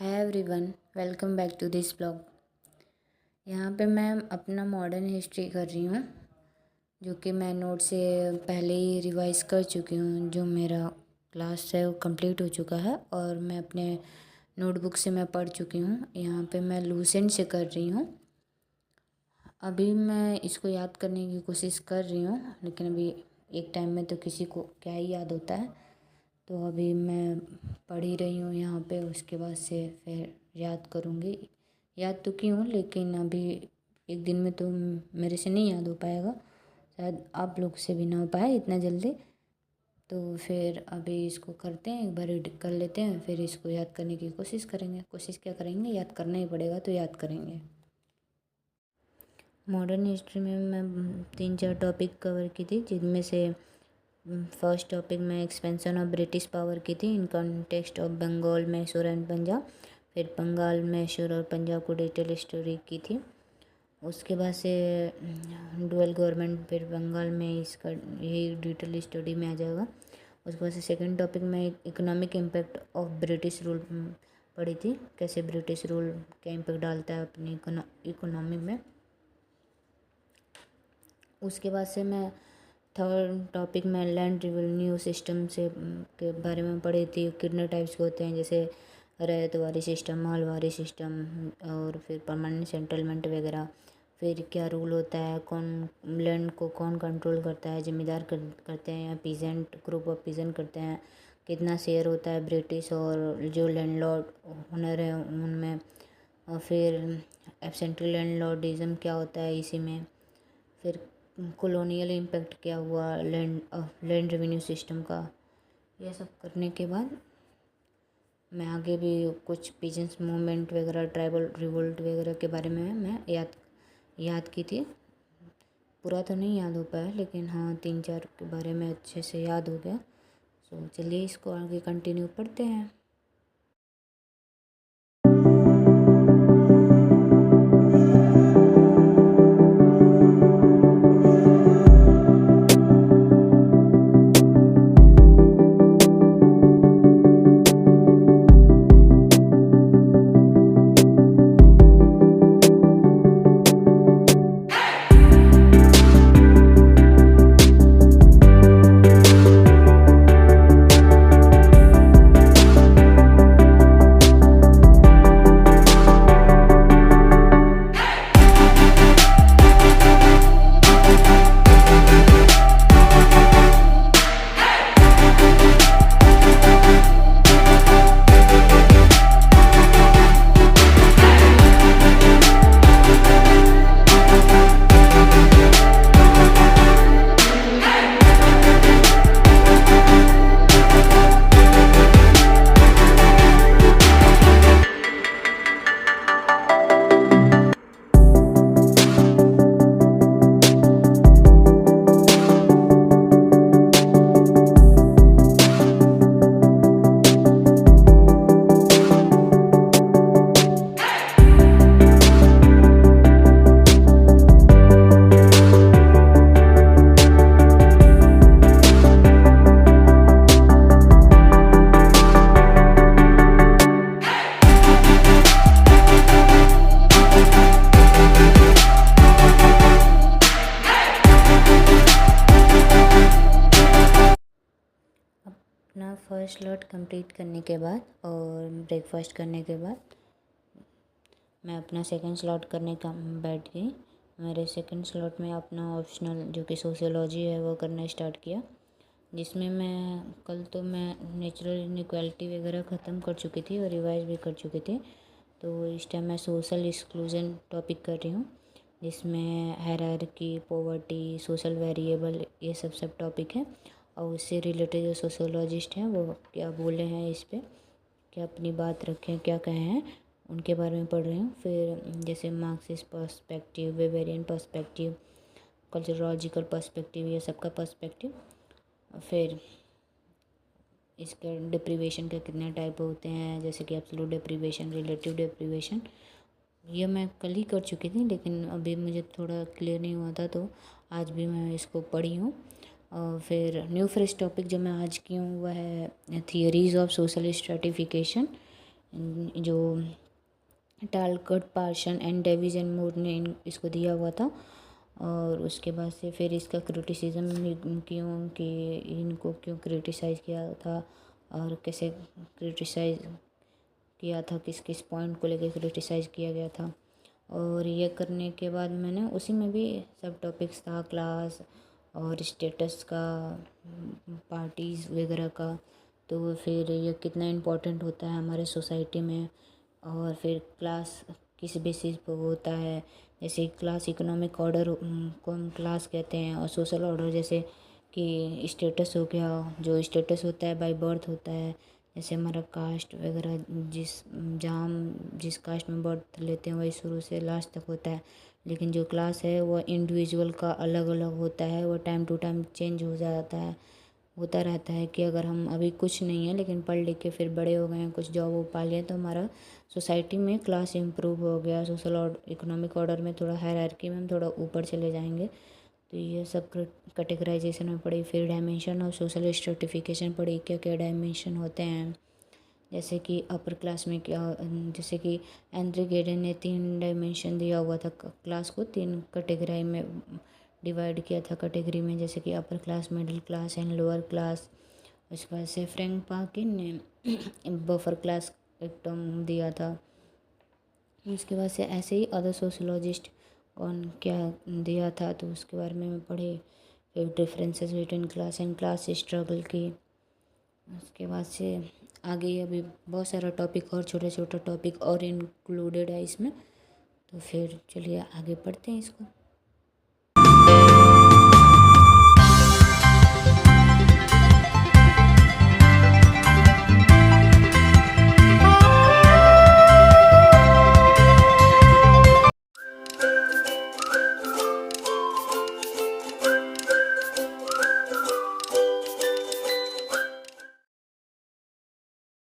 Hi everyone, welcome back to this blog. यहाँ पे मैं अपना मॉडर्न हिस्ट्री कर रही हूँ, जो कि मैं नोट से पहले ही रिवाइज कर चुकी हूँ। जो मेरा क्लास है वो कंप्लीट हो चुका है और मैं अपने नोटबुक से मैं पढ़ चुकी हूँ। यहाँ पे मैं लूसेंट से कर रही हूँ। अभी मैं इसको याद करने की कोशिश कर रही हूँ, लेकिन अभी एक टाइम में तो किसी को क्या ही याद होता है। तो अभी मैं पढ़ ही रही हूँ यहाँ पे, उसके बाद से फिर याद करूँगी। याद तो की हूँ, लेकिन अभी एक दिन में तो मेरे से नहीं याद हो पाएगा, शायद आप लोग से भी ना हो पाए इतना जल्दी। तो फिर अभी इसको करते हैं, एक बार रीड कर लेते हैं, फिर इसको याद करने की कोशिश करेंगे। कोशिश क्या करेंगे, याद करना ही पड़ेगा तो याद करेंगे। मॉडर्न हिस्ट्री में मैं 3-4 टॉपिक कवर की थी, जिनमें से फर्स्ट टॉपिक में एक्सपेंशन ऑफ ब्रिटिश पावर की थी in context of Bengal, Mysore and Punjab. फिर बंगाल, मैसूर और पंजाब को डिटेल स्टोरी की थी। उसके बाद से डुअल गवर्नमेंट, फिर बंगाल में इसका यही डिटेल स्टडी में आ जाएगा। उसके बाद से सेकंड टॉपिक में economic impact of British rule पढ़ी थी, कैसे ब्रिटिश रूल क्या इम्पैक्ट डालता है अपनी इकोनॉमी में। उसके बाद से मैं थर्ड टॉपिक में लैंड रेवेन्यू सिस्टम से के बारे में पढ़ी थी। कितने टाइप्स के होते हैं, जैसे रैयतवारी सिस्टम, मालवारी सिस्टम और फिर परमानेंट सेटलमेंट वगैरह। फिर क्या रूल होता है, कौन लैंड को कौन कंट्रोल करता है, जमींदार करते हैं या पीजेंट, ग्रुप ऑफ पीजेंट करते हैं। कितना शेयर होता है ब्रिटिश और जो लैंडलॉर्ड ओनर है उनमें। और फिर एब्सेंट्री लैंडलॉर्डिज्म क्या होता है इसी में। फिर कॉलोनियल इम्पैक्ट क्या हुआ लैंड रेवेन्यू सिस्टम का। यह सब करने के बाद मैं आगे भी कुछ पीजेंस मूवमेंट वगैरह, ट्राइबल रिवोल्ट वगैरह के बारे में मैं याद की थी। पूरा तो नहीं याद हो पाया, लेकिन हाँ 3-4 के बारे में अच्छे से याद हो गया। तो चलिए इसको आगे कंटिन्यू पढ़ते हैं। अपना फर्स्ट स्लॉट कंप्लीट करने के बाद और ब्रेकफास्ट करने के बाद मैं अपना सेकंड स्लॉट करने का बैठ गई। मेरे सेकंड स्लॉट में अपना ऑप्शनल जो कि सोशियोलॉजी है वो करना स्टार्ट किया, जिसमें मैं कल तो मैं नेचुरल इनइक्वालिटी वगैरह ख़त्म कर चुकी थी और रिवाइज भी कर चुकी थी। तो इस टाइम मैं सोशल एक्सक्लूजन टॉपिक कर रही हूँ, जिसमें हायरार्की, पॉवर्टी, सोशल वेरिएबल, ये सब टॉपिक है। और उससे रिलेटेड जो सोशियोलॉजिस्ट हैं वो क्या बोले हैं इस पे, क्या अपनी बात रखें, क्या कहे हैं, उनके बारे में पढ़ रही हूँ। फिर जैसे Marxist perspective, Weberian perspective, culturological perspective, ये सब का पर्सपेक्टिव। फिर इसके डिप्रीवेशन के कितने टाइप होते हैं, जैसे कि एब्सोल्यूट डिप्रीवेशन, रिलेटिव डिप्रीवेशन। ये मैं कल ही कर चुकी थी, लेकिन अभी मुझे थोड़ा क्लियर नहीं हुआ था, तो आज भी मैं इसको पढ़ी हूँ। और फिर न्यू फ्रेश टॉपिक जो मैं आज की हूँ वह है थियरीज ऑफ सोशल स्ट्रेटिफिकेशन। जो Talcott, Parson and Davis and Moore ने इसको दिया हुआ था। और उसके बाद से फिर इसका क्रिटिसिज्म क्यों कि इनको क्यों क्रिटिसाइज़ किया था और कैसे क्रिटिसाइज़ किया था, किस किस पॉइंट को लेकर क्रिटिसाइज़ किया गया था। और ये करने के बाद मैंने उसी में भी सब टॉपिक्स था, क्लास और स्टेटस का, पार्टीज़ वगैरह का। तो फिर ये कितना इम्पोर्टेंट होता है हमारे सोसाइटी में, और फिर क्लास किस बेसिस पर होता है। जैसे क्लास इकोनॉमिक ऑर्डर को हम क्लास कहते हैं, और सोशल ऑर्डर जैसे कि स्टेटस हो गया, जो स्टेटस होता है बाय बर्थ होता है। जैसे हमारा कास्ट वगैरह, जहाँ हम जिस कास्ट में बर्थ लेते हैं वही शुरू से लास्ट तक होता है। लेकिन जो क्लास है वो इंडिविजुअल का अलग अलग होता है, वो टाइम टू टाइम चेंज हो जाता है, होता रहता है। कि अगर हम अभी कुछ नहीं है लेकिन पढ़ लिख के फिर बड़े हो गए हैं, कुछ जॉब वो पा लिए, तो हमारा सोसाइटी में क्लास इम्प्रूव हो गया, सोशल और इकोनॉमिक ऑर्डर में थोड़ा हायरार्की में हम थोड़ा ऊपर चले जाएंगे। तो ये सब कैटेगराइजेशन में पढ़ी। फिर डायमेंशन और सोशल स्ट्रेटिफिकेशन पढ़ी, क्या क्या डायमेंशन होते हैं। जैसे कि अपर क्लास में क्या, जैसे कि एंड्रे गेडन ने 3 डायमेंशन दिया हुआ था, क्लास को 3 कैटेगरी में डिवाइड किया था कैटेगरी में, जैसे कि upper class, middle class and lower class. उसके बाद से फ्रैंक पाकिन ने बफर क्लास एक टर्म दिया था। उसके बाद से ऐसे ही अदर सोशोलॉजिस्ट कौन क्या दिया था, तो उसके बारे में मैं पढ़े। फिर differences between class and class struggle की। उसके बाद से आगे अभी बहुत सारा टॉपिक और छोटा छोटा टॉपिक और इंक्लूडेड है इसमें। तो फिर चलिए आगे पढ़ते हैं इसको।